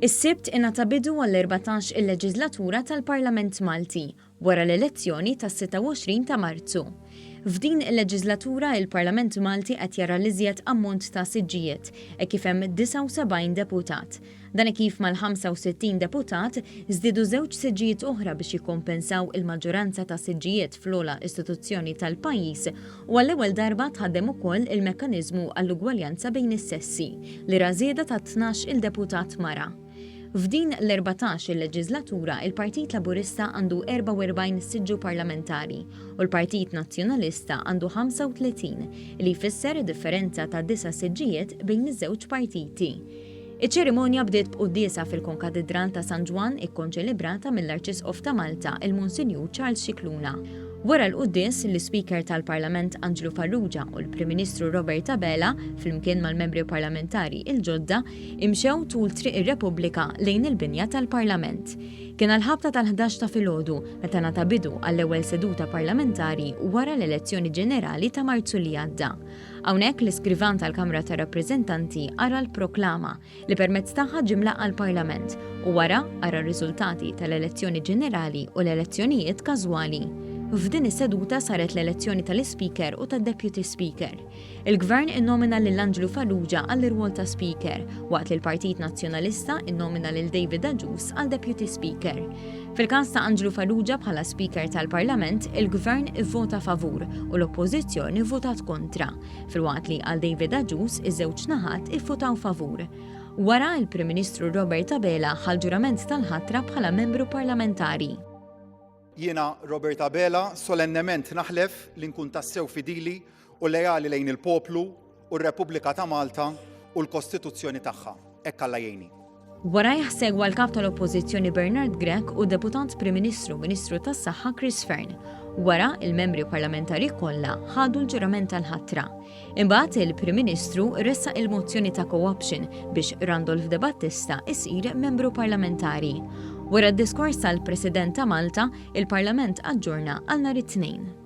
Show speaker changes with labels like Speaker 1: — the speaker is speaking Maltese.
Speaker 1: Is-Sibt ingħata bidu għall-14 il-leġislatura tal-Parlament Malti wara l-elezzjoni tas-26 ta' Marzu. F'din il-leġislatura il-Parlament Malti qed jara l-iżjed ammont ta' siġġijiet kif hemm 79 deputat. Dan kif mal-65 deputat żdiedu 2 siġġijiet oħra biex jikkompensaw il-maġġoranza ta' siġġijiet fl-ogħla istituzzjoni tal-pajjiż u għall-ewwel darba tħaddem ukoll il-mekkaniżmu għall-ugwaljanza bejn is-sessi li ra żieda ta' 12 il-deputat mara. F'din l-14 il-leġislatura il-Partit Laburista għandu 44 siġġu parlamentari u l-Partit Nazzjonalista għandu 35 li jfisser differenza ta' 9 siġġijiet bejn iż-żewġ partiti. Iċ-ċerimonja bdiet b'qudiesa fil-Konkatedral ta' San Ġwan ikkonċelebrata mill-Arċisqof ta' Malta il-Monsinjur Charles Scicluna. Wara l-quddies, l-Speaker tal-Parlament Angelo Farrugia u l-Prim Ministru Robert Abela, flimkien mal-membri parlamentari il-ġodda, imxew tul triq ir-Repubblika lejn il-binja tal-Parlament. Kien għal-ħabta tal-11 ta' filgħodu meta ngħata bidu għall-ewwel seduta parlamentari wara l-elezzjoni ġenerali ta' Marzu li għadda. Hawnhekk l-iskrivan tal-Kamra tar-Rappreżentanti ara l-proklama li permezz tagħha ġimla għall-Parlament u wara ara r-riżultati tal-elezzjoni ġenerali u l-elezzjonijiet każwali. F'din is-seduta saret l-elezzjoni tal-Speaker u tad-Deputy Speaker. Il-Gvern innomina lil Angelo Farrugia għall-irwol ta' Speaker, waqt li l-Partit Nazzjonalista innomina lil David Agius għal Deputy Speaker. Fil-każ ta' Angelo Farrugia bħala Speaker tal-Parlament, il-Gvern ivvota favur u l-Oppożizzjoni votat kontra, filwaqt li għal David Agius iż-żewġ naħat ivvotaw favur. Wara il-Prim Ministru Robert Abela ħal ġurament tal-ħatra bħala membru parlamentari.
Speaker 2: Jiena Robert Abela solennement naħlef li nkun tassew fidili u lejali lejn il-poplu u r-Repubblika ta' Malta u l-Kostituzzjoni tagħha. Hekk Alla jgħinni.
Speaker 1: Wara jaħsegwa l-kap tal-Oppożizzjoni Bernard Grech u Deputant Prim Ministru Ministru tas-Saħħa Chris Fearn. Wara il-membri parlamentari kollha ħadu l-ġurament tal-ħatra. Imbagħad il-Prim Ministru ressa il-mozzjoni ta' co-option biex Randolph De Battista isir membru parlamentari. Wara d-diskors tal-President ta' Malta, il-Parlament aġġorna għal nhar it-Tnejn.